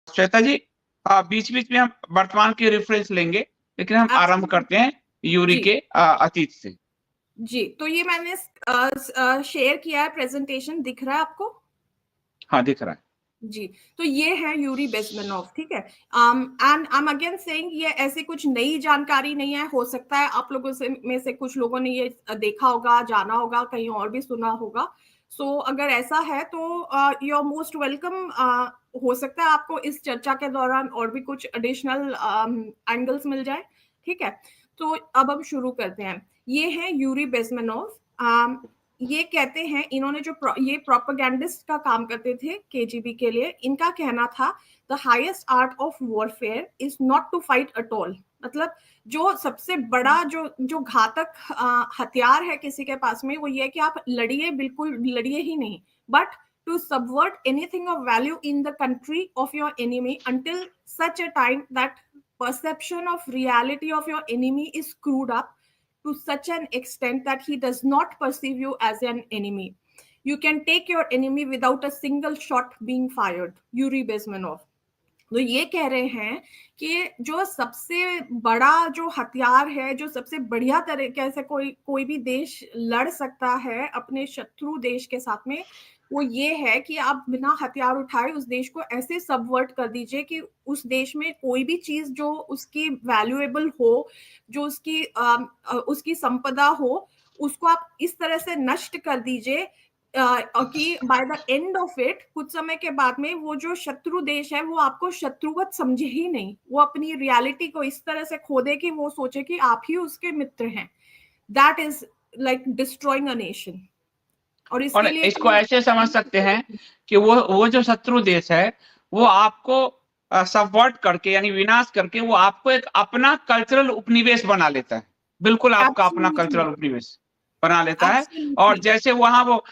श्वेता जी, बीच बीच में हम वर्तमान के रेफरेंस लेंगे, लेकिन हम आरंभ करते हैं यूरी जी के अतीत से। जी, तो ये मैंने शेयर किया है, प्रेजेंटेशन दिख रहा है आपको? हाँ, दिख रहा है जी, तो ये है यूरी बेज़मेनोव, ठीक है। And I am again saying ये ऐसी कुछ नई जानकारी नहीं है। हो सकता है आप लोगों से में से कुछ लोगों ने ये देखा होगा, जाना होगा, कहीं और भी सुना होगा। सो अगर ऐसा है तो यू आर मोस्ट वेलकम। हो सकता है आपको इस चर्चा के दौरान और भी कुछ एडिशनल एंगल्स मिल जाए, ठीक है। तो अब हम शुरू करते हैं। ये है यूरी बेज़मेनोव। ये कहते हैं, इन्होंने जो ये प्रोपेगेंडिस्ट का काम करते थे केजीबी के लिए। इनका कहना था the highest art of warfare is not to fight at all. मतलब जो सबसे बड़ा जो घातक हथियार है किसी के पास में, वो ये है कि आप लड़िए, बिल्कुल लड़िए ही नहीं, but to subvert anything of value in the country of your enemy until such a time that perception of reality of your enemy is screwed up to such an extent that he does not perceive you as an enemy. You can take your enemy without a single shot being fired. Yuri Bezmenov. तो ये कह रहे हैं कि जो सबसे बड़ा जो हथियार है, जो सबसे बढ़िया तरीके से कोई भी देश लड़ सकता है अपने शत्रु देश के साथ में, वो ये है कि आप बिना हथियार उठाए उस देश को ऐसे सबवर्ट कर दीजिए कि उस देश में कोई भी चीज जो उसकी वैल्यूएबल हो, जो उसकी संपदा हो, उसको आप इस तरह से नष्ट कर दीजिए कि by the end of it, कुछ समय के बाद में वो जो शत्रु देश है वो आपको शत्रुवत समझे ही नहीं। वो अपनी रियलिटी को इस तरह से खो दे कि वो सोचे कि आप ही उसके मित्र हैं। That is like destroying a nation. और इसके लिए इसको ऐसे समझ सकते हैं कि वो जो शत्रु देश है, वो आपको सबवर्ट करके, यानी विनाश करके, वो आपको एक अपना कल्चरल उपनिवेश बना लेता है। बिल्कुल आपका अपना कल्चरल उपनिवेश बना लेता है। और जैसे वहां वो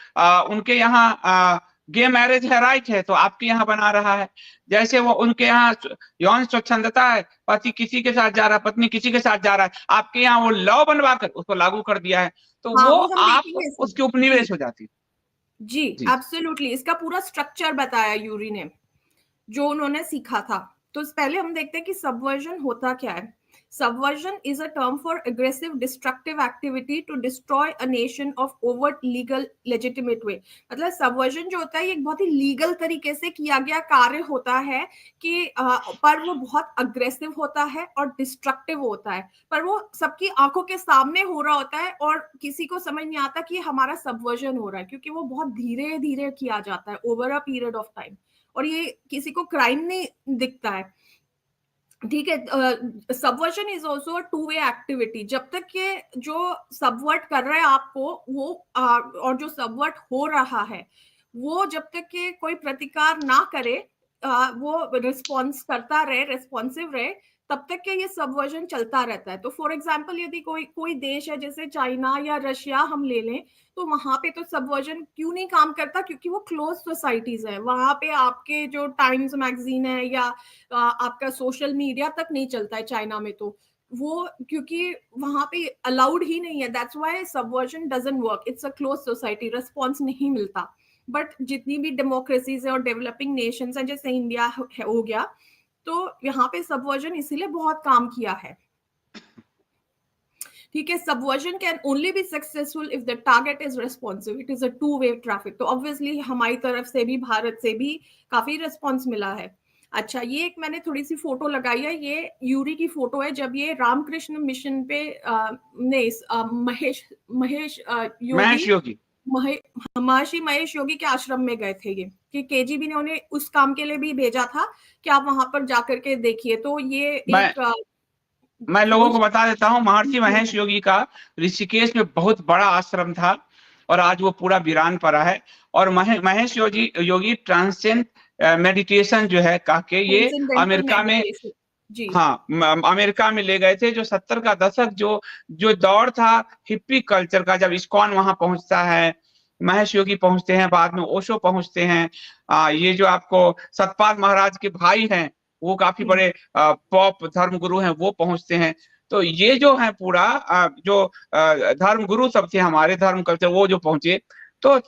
उनके यहाँ गे मैरिज है, राइट है, तो आपके यहाँ बना रहा है। जैसे वो उनके यहाँ यौन स्वच्छंदता है, पति किसी के साथ जा रहा है, पत्नी किसी के साथ जा रहा है, आपके यहाँ वो लॉ बनवा कर उसको लागू कर दिया है। तो हाँ, वो वो हम आप देखेंगे उसके उपनिवेश हो जाती है। जी, एब्सोल्युटली। इसका पूरा स्ट्रक्चर बताया यूरी ने, जो उन्होंने सीखा था। तो पहले हम देखते हैं कि सबवर्जन होता क्या है। Subversion is a term for aggressive destructive activity to destroy a nation of overt legal legitimate way. मतलब सबवर्जन जो होता है, ये एक बहुत ही लीगल तरीके से किया गया कार्य होता है कि पर वो बहुत अग्रेसिव होता है और डिस्ट्रक्टिव होता है, पर वो सबकी आंखों के सामने हो रहा होता है और किसी को समझ नहीं आता कि हमारा सबवर्जन हो रहा है, क्योंकि वो बहुत धीरे धीरे किया जाता है over a period of time, और ये किसी को क्राइम नहीं दिखता है, ठीक है। Subversion is also two way activity. जब तक के जो सबवर्ट कर रहा है आपको वो और जो सबवर्ट हो रहा है वो जब तक के कोई प्रतिकार ना करे, वो रिस्पॉन्स करता रहे, रिस्पॉन्सिव रहे, तब तक के ये सबवर्जन चलता रहता है। तो फॉर एग्जाम्पल यदि कोई देश है जैसे चाइना या रशिया हम ले लें, तो वहां पे तो सबवर्जन क्यों नहीं काम करता, क्योंकि वो क्लोज सोसाइटीज है। वहां पे आपके जो टाइम्स मैगजीन है या आपका सोशल मीडिया तक नहीं चलता है चाइना में, तो वो क्योंकि वहां पे अलाउड ही नहीं है। That's why subversion doesn't work. It's a close society, response नहीं मिलता। बट जितनी भी डेमोक्रेसीज है और डेवलपिंग नेशंस हैं जैसे इंडिया हो गया, तो यहाँ पे सबवर्जन इसीलिए बहुत काम किया है, ठीक है। Subversion can only be successful if the target is responsive. It is a two way traffic. तो ऑब्वियसली हमारी तरफ से भी, भारत से भी काफी रिस्पॉन्स मिला है। अच्छा, ये एक मैंने थोड़ी सी फोटो लगाई है, ये यूरी की फोटो है जब ये रामकृष्ण मिशन पे महेश योगी महर्षि महेश योगी के आश्रम में गए थे। ये कि केजीबी ने उन्हें उस काम के लिए भी भेजा था कि आप वहां पर जाकर के देखिए। तो ये एक मैं लोगों को बता देता हूँ, महर्षि महेश योगी का ऋषिकेश में बहुत बड़ा आश्रम था और आज वो पूरा वीरान पड़ा है। और महेश योगी ट्रांसेंड मेडिटेशन जो है कह के ये अमेरिका में, हाँ, अमेरिका में ले गए थे। जो 70 का दशक जो दौर था हिप्पी कल्चर का, जब इस्कॉन वहां पहुंचता है, महेश योगी पहुंचते हैं, बाद में ओशो पहुंचते हैं। ये जो आपको सतपाल महाराज के भाई हैं, वो काफी बड़े पॉप धर्म गुरु हैं, वो पहुंचते हैं। तो ये जो है पूरा जो धर्म गुरु सब थे हमारे धर्म कल्चर, वो जो पहुंचे, तो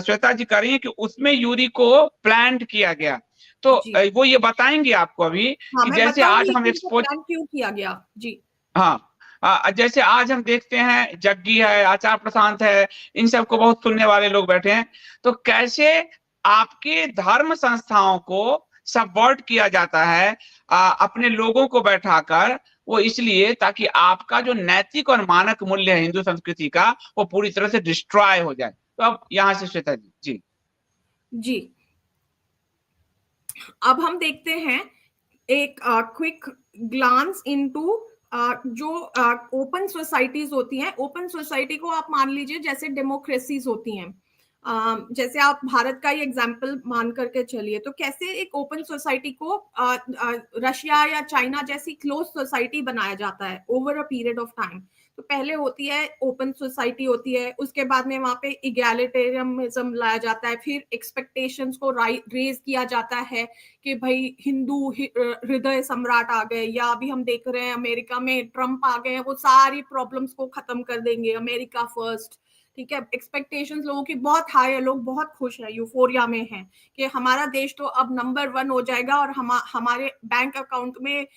श्वेता जी कह रही है कि उसमें यूरी को प्लांट किया गया। तो जी वो ये बताएंगे आपको अभी हाँ कि मैं जैसे आज बताऊंगी हम कि इनको एक्सपोज, प्लान क्यों किया गया। जी हाँ, जैसे आज हम देखते हैं जग्गी है, आचार प्रशांत है, इन सबको बहुत सुनने वाले लोग बैठे हैं, तो कैसे आपके धर्म संस्थाओं को सबवर्ट किया जाता है अपने लोगों को बैठाकर, वो इसलिए ताकि आपका जो नैतिक और मानक मूल्य है हिंदू संस्कृति का, वो पूरी तरह से डिस्ट्रॉय हो जाए। तो अब यहाँ से श्वेता जी। जी जी अब हम देखते हैं एक क्विक ग्लांस इनटू जो ओपन सोसाइटीज होती हैं। ओपन सोसाइटी को आप मान लीजिए जैसे डेमोक्रेसीज होती हैं। जैसे आप भारत का ही एग्जाम्पल मान करके चलिए, तो कैसे एक ओपन सोसाइटी को रशिया या चाइना जैसी क्लोज सोसाइटी बनाया जाता है over a period of time. तो पहले होती है ओपन सोसाइटी होती है, उसके बाद में वहां पे इगैलिटेरियनिज्म लाया जाता है, फिर एक्सपेक्टेशंस को रेज किया जाता है कि भाई हिंदू हृदय सम्राट आ गए, या अभी हम देख रहे हैं अमेरिका में ट्रम्प आ गए हैं, वो सारी प्रॉब्लम्स को खत्म कर देंगे, अमेरिका फर्स्ट। ठीक है, एक्सपेक्टेशंस लोगों की बहुत हाई है, लोग बहुत खुश हैं, यूफोरिया में हैं कि हमारा देश तो अब नंबर 1 हो जाएगा और हमारे बैंक अकाउंट में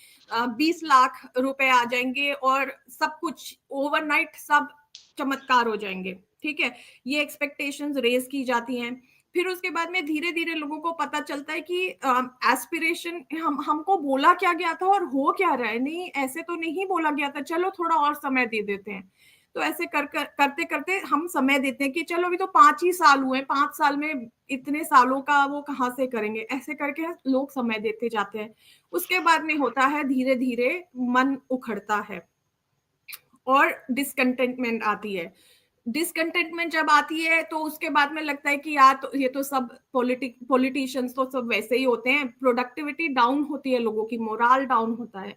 20 लाख रुपए आ जाएंगे और सब कुछ ओवरनाइट सब चमत्कार हो जाएंगे। ठीक है, ये एक्सपेक्टेशंस रेज की जाती हैं। फिर उसके बाद में धीरे धीरे लोगों को पता चलता है कि एस्पिरेशन हमको बोला क्या गया था और हो क्या रहा है, नहीं ऐसे तो नहीं बोला गया था, चलो थोड़ा और समय दे देते हैं। तो ऐसे करते करते हम समय देते हैं कि चलो अभी तो 5 ही साल हुए, 5 साल में इतने सालों का वो कहाँ से करेंगे, ऐसे करके लोग समय देते जाते हैं। उसके बाद में होता है धीरे धीरे मन उखड़ता है और डिसकंटेंटमेंट आती है। डिसकंटेंटमेंट जब आती है तो उसके बाद में लगता है कि यार तो ये तो सब पॉलिटिशियंस तो सब वैसे ही होते हैं, प्रोडक्टिविटी डाउन होती है, लोगों की मोरल डाउन होता है।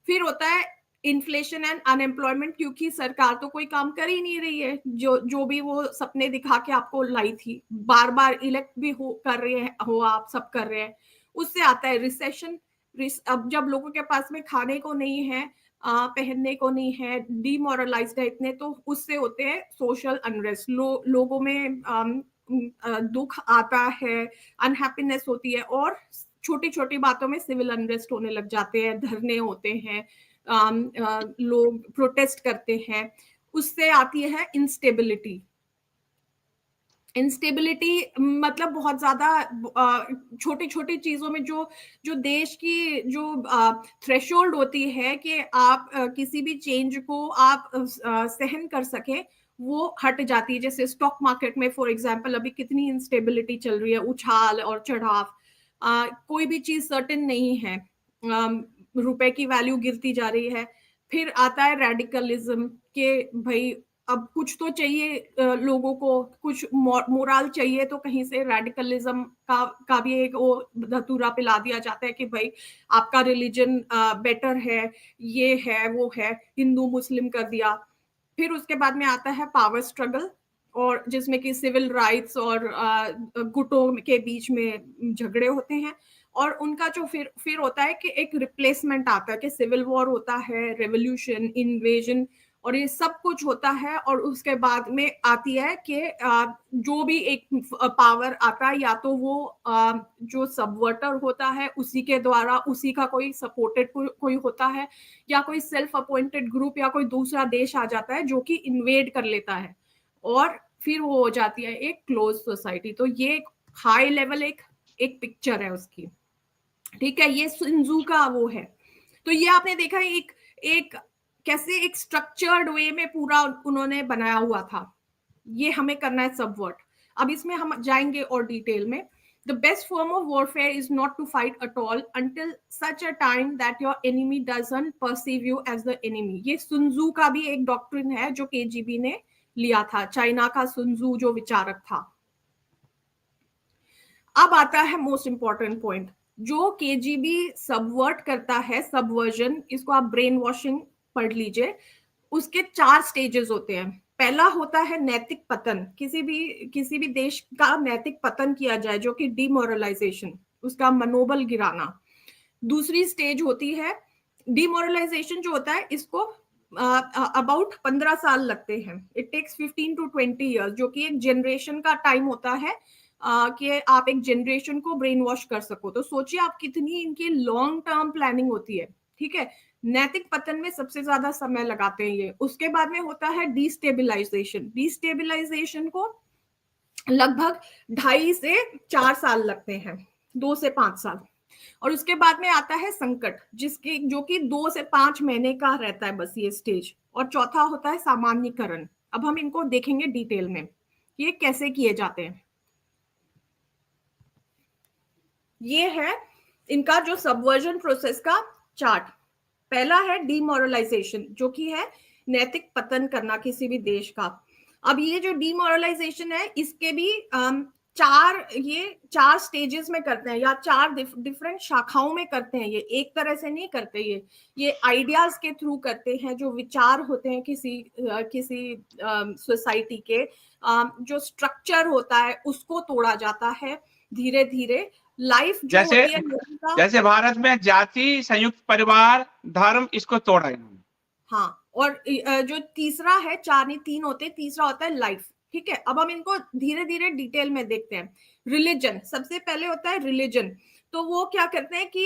फिर होता है इन्फ्लेशन एंड अनएम्प्लॉयमेंट, क्योंकि सरकार तो कोई काम कर ही नहीं रही है, जो जो भी वो सपने दिखा के आपको लाई थी, बार बार इलेक्ट भी कर रहे हैं हो, आप सब कर रहे हैं। उससे आता है रिसेशन। अब जब लोगों के पास में खाने को नहीं है, पहनने को नहीं है, डीमोरलाइज्ड है इतने, तो उससे होते हैं सोशल अनरेस्ट, लोगों में दुख आता है, अनहैप्पीनेस होती है, और छोटी छोटी बातों में सिविल अनरेस्ट होने लग जाते हैं, धरने होते हैं, लोग प्रोटेस्ट करते हैं। उससे आती है इंस्टेबिलिटी। इंस्टेबिलिटी मतलब बहुत ज्यादा छोटी छोटी चीजों में जो जो देश की जो थ्रेशोल्ड होती है कि आप किसी भी चेंज को आप सहन कर सके, वो हट जाती है। जैसे स्टॉक मार्केट में फॉर एग्जांपल अभी कितनी इंस्टेबिलिटी चल रही है, उछाल और चढ़ाव, कोई भी चीज सर्टेन नहीं है, रुपए की वैल्यू गिरती जा रही है। फिर आता है रेडिकलिज्म के भाई अब कुछ तो चाहिए, लोगों को कुछ मोरल चाहिए, तो कहीं से रेडिकलिज्म का भी एक वो धतूरा पिला दिया जाता है कि भाई आपका रिलीजन बेटर है, ये है वो है, हिंदू मुस्लिम कर दिया। फिर उसके बाद में आता है पावर स्ट्रगल, और जिसमें कि सिविल राइट्स और गुटों के बीच में झगड़े होते हैं, और उनका जो फिर होता है कि एक रिप्लेसमेंट आता है कि सिविल वॉर होता है, रेवोल्यूशन, इन्वेजन, और ये सब कुछ होता है। और उसके बाद में आती है कि जो भी एक पावर आता है, या तो वो जो सबवर्टर होता है उसी के द्वारा, उसी का कोई सपोर्टेड कोई होता है, या कोई सेल्फ अपॉइंटेड ग्रुप या कोई दूसरा देश आ जाता है जो कि इन्वेड कर लेता है, और फिर वो हो जाती है एक क्लोज सोसाइटी। तो ये एक हाई लेवल एक एक पिक्चर है उसकी। ठीक है, ये सिंजू का वो है। तो ये आपने देखा एक एक कैसे एक स्ट्रक्चर्ड वे में पूरा उन्होंने बनाया हुआ था, ये हमें करना है सबवर्ट। अब इसमें हम जाएंगे और डिटेल में। The best form of warfare is not to fight at all until such a time that your enemy doesn't perceive you as the enemy। ये सुनजू का भी एक डॉक्ट्रिन है जो केजीबी ने लिया था, चाइना का सुनजू जो विचारक था। अब आता है मोस्ट इंपॉर्टेंट पॉइंट, जो केजीबी सबवर्ट करता है, सबवर्जन, इसको आप ब्रेन वॉशिंग पढ़ लीजिए। उसके 4 स्टेजेस होते हैं। पहला होता है नैतिक पतन, किसी भी देश का नैतिक पतन किया जाए, जो कि डिमोरलाइजेशन, उसका मनोबल गिराना। दूसरी स्टेज होती है डिमोरलाइजेशन, जो होता है इसको अबाउट 15 साल लगते हैं, इट टेक्स 15 to 20 ईयर्स, जो कि एक जनरेशन का टाइम होता है कि आप एक जनरेशन को ब्रेन वॉश कर सको। तो सोचिए आप कितनी इनकी लॉन्ग टर्म प्लानिंग होती है, ठीक है। नैतिक पतन में सबसे ज्यादा समय लगाते हैं ये। उसके बाद में होता है डिस्टेबलाइजेशन। डिस्टेबलाइजेशन को लगभग 2.5 से 4 साल लगते हैं, 2 से 5 साल। और उसके बाद में आता है संकट, जिसके जो कि 2 से 5 महीने का रहता है बस ये स्टेज। और चौथा होता है सामान्यीकरण। अब हम इनको देखेंगे डिटेल में ये कैसे किए जाते हैं। ये है इनका जो सबवर्जन प्रोसेस का चार्ट। पहला है डीमोरलाइजेशन, जो कि है नैतिक पतन करना किसी भी देश का। अब ये जो डीमोरलाइजेशन है, इसके भी चार स्टेजेस में करते हैं, या 4 डिफरेंट शाखाओं में करते हैं। ये एक तरह से नहीं करते, ये आइडियाज के थ्रू करते हैं। जो विचार होते हैं किसी सोसाइटी के, जो स्ट्रक्चर होता है उसको तोड़ा जाता है धीरे धीरे। लाइफ जो जैसे होती है जैसे भारत में जाति, संयुक्त परिवार, धर्म, इसको तोड़ा इन्होंने। हाँ, और जो तीसरा है, 4 नहीं 3 होते हैं, तीसरा होता है लाइफ, ठीक है। अब हम इनको धीरे धीरे डिटेल में देखते हैं। रिलीजन सबसे पहले होता है। रिलीजन तो वो क्या करते हैं कि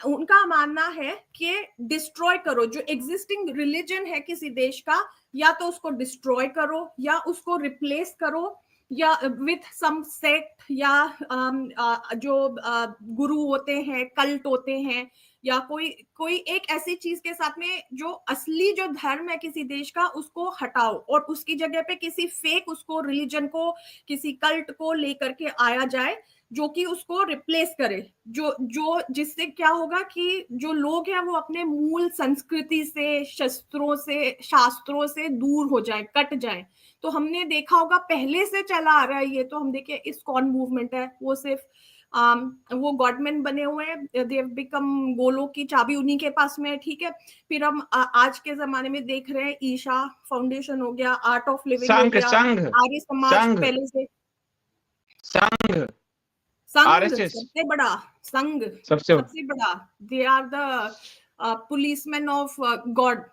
उनका मानना है कि डिस्ट्रॉय करो जो एग्जिस्टिंग रिलीजन है किसी देश का, या तो उसको डिस्ट्रॉय करो या उसको रिप्लेस करो, या विथ सम सेक्ट, या जो गुरु होते हैं, कल्ट होते हैं, या कोई कोई एक ऐसी चीज के साथ में जो असली जो धर्म है किसी देश का उसको हटाओ, और उसकी जगह पे किसी फेक उसको रिलीजन को, किसी कल्ट को लेकर के आया जाए जो कि उसको रिप्लेस करे। जो जो जिससे क्या होगा कि जो लोग हैं वो अपने मूल संस्कृति से, शास्त्रों से दूर हो जाए, कट जाए। तो हमने देखा होगा पहले से चला आ रहा है ये। तो हम देखिए इस्कॉन मूवमेंट है, वो सिर्फ वो गॉडमैन बने हुए हैं, दे हैव बिकम, गोलों की चाबी उन्हीं के पास में है, ठीक है। फिर हम आज के जमाने में देख रहे हैं ईशा फाउंडेशन हो गया, आर्ट ऑफ लिविंग हो संघ गया, संघ आर्य समाज संघ पहले से। संघ संघ आरएसएस सबसे बड़ा, संघ सबसे सबसे बड़ा, they are the policeman of God,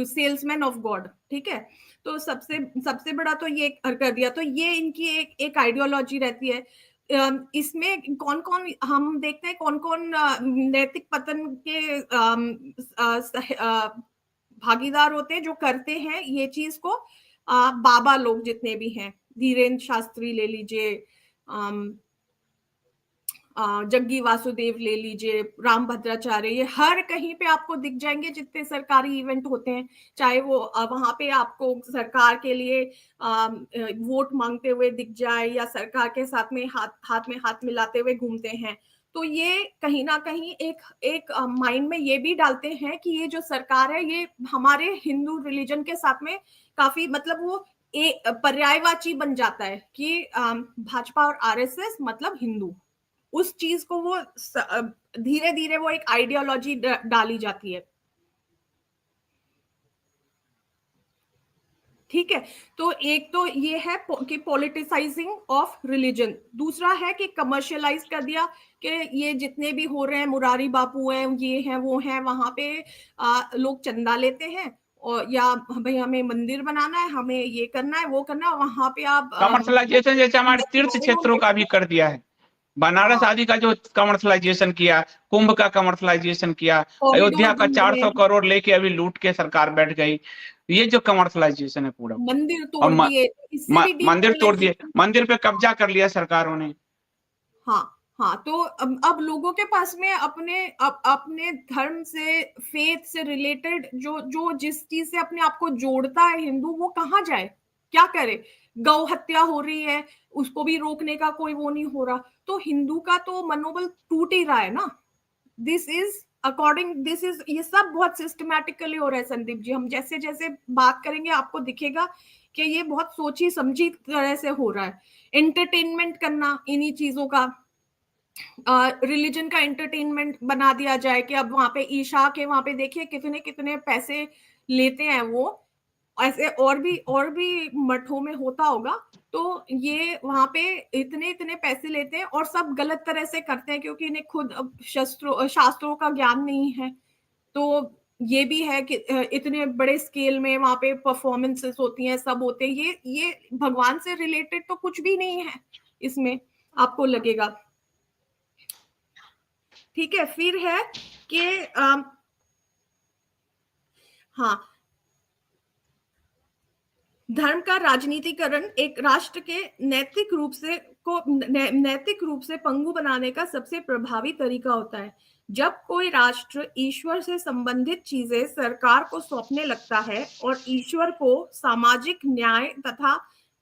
salesman of God, ठीक है। तो सबसे सबसे बड़ा तो ये कर दिया। तो ये इनकी एक आइडियोलॉजी रहती है। इसमें कौन कौन हम देखते हैं, कौन कौन नैतिक पतन के भागीदार होते हैं, जो करते हैं ये चीज को। बाबा लोग जितने भी हैं, धीरेन्द्र शास्त्री ले लीजिए, जग्गी वासुदेव ले लीजिए, राम भद्राचार्य, ये हर कहीं पे आपको दिख जाएंगे जितने सरकारी इवेंट होते हैं। चाहे वो वहां पे आपको सरकार के लिए वोट मांगते हुए दिख जाए, या सरकार के साथ में हाथ मिलाते हुए घूमते हैं। तो ये कहीं ना कहीं एक माइंड में ये भी डालते हैं कि ये जो सरकार है ये हमारे हिंदू रिलीजन के साथ में काफी, मतलब वो पर्यायवाची बन जाता है कि भाजपा और आरएसएस मतलब हिंदू। उस चीज को वो धीरे धीरे वो एक आइडियोलॉजी डाली जाती है, ठीक है। तो एक तो ये है कि पॉलिटिसाइजिंग ऑफ रिलीजन। दूसरा है कि कमर्शियलाइज कर दिया कि ये जितने भी हो रहे हैं, मुरारी बापू हैं, ये हैं वो हैं, वहां पे लोग चंदा लेते हैं, और या भाई हमें मंदिर बनाना है, हमें ये करना है, वो करना है, वहां पे आप कमर्शलाइजेशन जैसे हमारे तीर्थ क्षेत्रों का भी कर दिया है। बनारस आदि का जो कमर्शलाइजेशन किया, कुंभ का कमर्शलाइजेशन किया, अयोध्या का 400 करोड़ लेके अभी लूट के सरकार बैठ गई। ये जो कमर्शलाइजेशन है पूरा, मंदिर तोड़ दिए, इससे भी मंदिर तोड़ दिए, मंदिर पे कब्जा कर लिया सरकारों ने। हाँ हाँ। तो अब लोगों के पास में अपने धर्म से, फेथ से रिलेटेड जो जिस चीज से अपने आप को जोड़ता है हिंदू, वो कहाँ जाए, क्या करे। गौ हत्या हो रही है, उसको भी रोकने का कोई वो नहीं हो रहा। तो हिंदू का तो मनोबल टूट ही रहा है ना। ये सब बहुत सिस्टमैटिकली हो रहा है संदीप जी। हम जैसे जैसे बात करेंगे आपको दिखेगा कि ये बहुत सोची समझी तरह से हो रहा है। एंटरटेनमेंट करना इन्हीं चीजों का, रिलीजन का एंटरटेनमेंट बना दिया जाए कि अब वहां पे ईशा के वहां पे देखिए कितने कितने पैसे लेते हैं वो। ऐसे और भी मठों में होता होगा। तो ये वहां पे इतने इतने पैसे लेते हैं, और सब गलत तरह से करते हैं क्योंकि इन्हें खुद शास्त्रों का ज्ञान नहीं है। तो ये भी है कि इतने बड़े स्केल में वहां पे परफॉर्मेंसेस होती हैं, सब होते हैं। ये भगवान से रिलेटेड तो कुछ भी नहीं है। इसमें आपको लगेगा। ठीक है, फिर है कि हाँ, धर्म का राजनीतिकरण एक राष्ट्र के नैतिक रूप से पंगु बनाने का सबसे प्रभावी तरीका होता है। जब कोई राष्ट्र ईश्वर से संबंधित चीजें सरकार को सौंपने लगता है और ईश्वर को सामाजिक न्याय तथा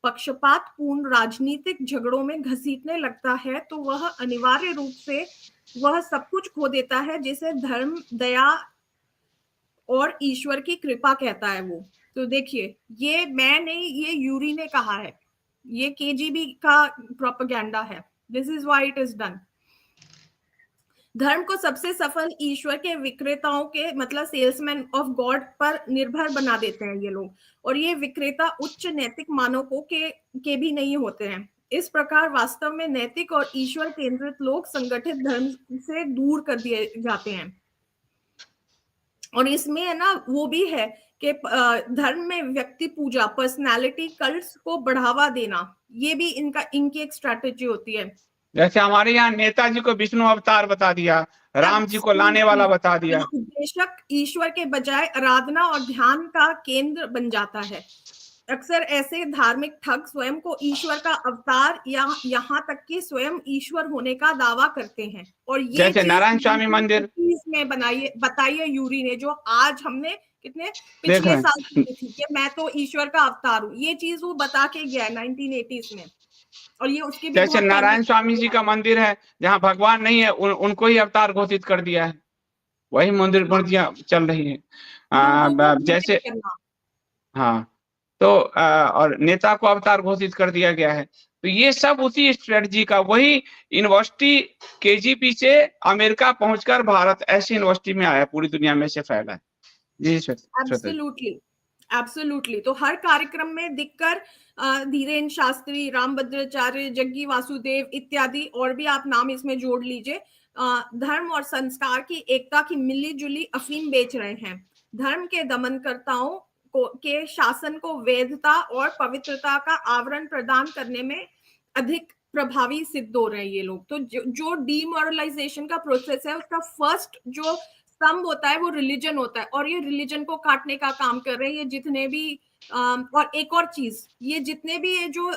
पक्षपातपूर्ण राजनीतिक झगड़ों में घसीटने लगता है, तो वह अनिवार्य रूप से वह सब कुछ खो देता है जिसे धर्म, दया और ईश्वर की कृपा कहता है वो। तो देखिए, ये मैं नहीं, ये यूरी ने कहा है, ये केजीबी का प्रोपेगेंडा है। This is why it is done. धर्म को सबसे सफल ईश्वर के विक्रेताओं के मतलब सेल्समैन ऑफ गॉड पर निर्भर बना देते हैं ये लोग, और ये विक्रेता उच्च नैतिक मानकों के भी नहीं होते हैं। इस प्रकार वास्तव में नैतिक और ईश्वर केंद्रित लोग संगठित धर्म से दूर कर दिए जाते हैं। और इसमें है ना वो भी है कि धर्म में व्यक्ति पूजा, पर्सनालिटी कल्ट्स को बढ़ावा देना, ये भी इनकी एक स्ट्रैटेजी होती है। जैसे हमारे यहाँ नेताजी को विष्णु अवतार बता दिया, राम जी को लाने वाला बता दिया। बेशक ईश्वर के बजाय आराधना और ध्यान का केंद्र बन जाता है। अक्सर ऐसे धार्मिक ठग स्वयं को ईश्वर का अवतार या यहाँ तक कि स्वयं ईश्वर होने का दावा करते हैं। और ये जैसे नारायण स्वामी मंदिर में बताइए यूरी ने, जो आज हमने कितने पिछले साल की थी कि मैं तो ईश्वर का अवतार हूँ, ये चीज वो बता के गया 1980s में। और ये उसके भी जैसे नारायण स्वामी जी का मंदिर है जहाँ भगवान नहीं है, उनको ही अवतार घोषित कर दिया है, वही मंदिर मूर्तियां चल रही है। जैसे हाँ, तो और नेता को अवतार घोषित कर दिया गया है। तो ये सब उसी स्ट्रेटजी का, वही यूनिवर्सिटी केजीपी से अमेरिका पहुंचकर भारत ऐसी यूनिवर्सिटी में आया, पूरी दुनिया में से फैला है। जी एब्सोल्युटली, एब्सोल्युटली। तो हर कार्यक्रम में दिखकर धीरेन्द्र शास्त्री, रामभद्राचार्य, जग्गी वासुदेव इत्यादि और भी आप नाम इसमें जोड़ लीजिए, धर्म और संस्कार की एकता की मिली जुली अफीम बेच रहे हैं। धर्म के दमनकर्ताओं के शासन को वैधता और पवित्रता का आवरण प्रदान करने में अधिक प्रभावी सिद्ध हो रहे हैं ये लोग। तो जो डीमोरलाइजेशन का प्रोसेस है, उसका फर्स्ट जो स्तंभ होता है वो रिलीजन होता है, और ये रिलीजन को काटने का काम कर रहे हैं ये जितने भी और एक और चीज, ये जितने भी ये जो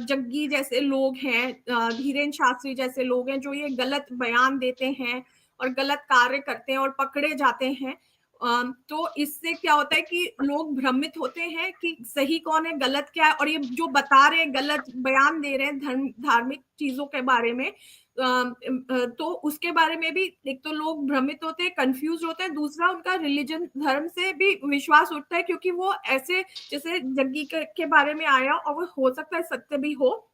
जग्गी जैसे लोग हैं, धीरेन्द्र शास्त्री जैसे लोग हैं, जो ये गलत बयान देते हैं और गलत कार्य करते हैं और पकड़े जाते हैं, तो इससे क्या होता है कि लोग भ्रमित होते हैं कि सही कौन है, गलत क्या है। और ये जो बता रहे हैं, गलत बयान दे रहे हैं धार्मिक चीजों के बारे में, तो उसके बारे में भी एक तो लोग भ्रमित होते हैं, कंफ्यूज होते हैं, दूसरा उनका रिलीजन, धर्म से भी विश्वास उठता है, क्योंकि वो ऐसे जैसे जग्गी के बारे में आया, और वो हो सकता है सत्य भी हो,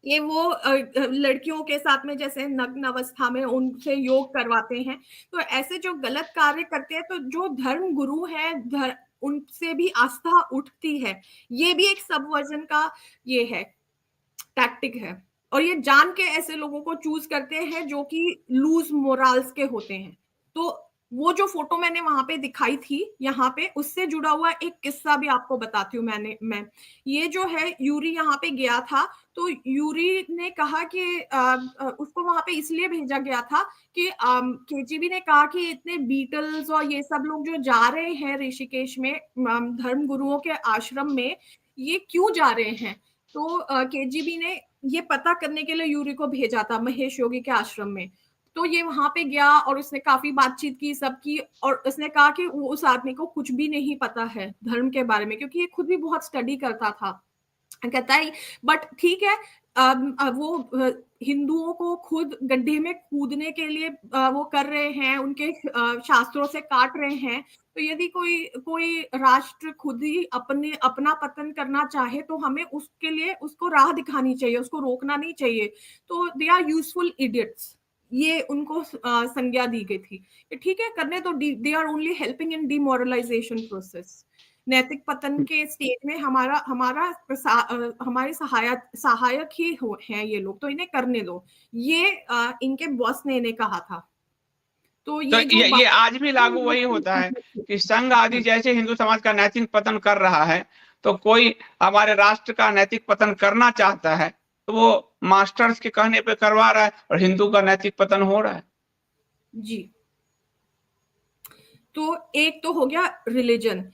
ये वो लड़कियों के साथ में जैसे नग्न अवस्था में उनसे योग करवाते हैं। तो ऐसे जो गलत कार्य करते हैं, तो जो धर्म गुरु है उनसे भी आस्था उठती है। ये भी एक सबवर्जन का ये है, टैक्टिक है। और ये जान के ऐसे लोगों को चूज करते हैं जो कि लूज मोरल्स के होते हैं। तो वो जो फोटो मैंने वहां पे दिखाई थी यहाँ पे, उससे जुड़ा हुआ एक किस्सा भी आपको बताती हूँ। मैं ये जो है, यूरी यहाँ पे गया था, तो यूरी ने कहा कि उसको वहां पे इसलिए भेजा गया था कि केजीबी ने कहा कि इतने बीटल्स और ये सब लोग जो जा रहे हैं ऋषिकेश में धर्म गुरुओं के आश्रम में, ये क्यों जा रहे हैं। तो केजीबी ने ये पता करने के लिए यूरी को भेजा था महेश योगी के आश्रम में। तो ये वहां पे गया और उसने काफी बातचीत की, सबकी, और उसने कहा कि उस आदमी को कुछ भी नहीं पता है धर्म के बारे में, क्योंकि ये खुद भी बहुत स्टडी करता था। कहता है बट ठीक है, वो हिंदुओं को खुद गड्ढे में कूदने के लिए वो कर रहे हैं, उनके शास्त्रों से काट रहे हैं। तो यदि कोई राष्ट्र खुद ही अपना पतन करना चाहे, तो हमें उसके लिए उसको राह दिखानी चाहिए, उसको रोकना नहीं चाहिए। तो दे आर यूजफुल इडियट्स, ये उनको संज्ञा दी गई थी। ठीक है, करने तो they are only helping in demoralisation process. नैतिक पतन के स्टेज में हमारे सहायक ही हैं ये लोग, तो इन्हें करने दो, ये इनके बॉस ने इन्हें कहा था। तो ये आज भी लागू वही होता है कि संघ आदि जैसे हिंदू समाज का नैतिक पतन कर रहा है, तो कोई हमारे राष्ट्र का नैतिक पतन करना चाहता है तो वो मास्टर्स के कहने पे करवा रहा है और हिंदू का नैतिक पतन हो रहा है। जी। तो एक तो हो गया रिलीजन।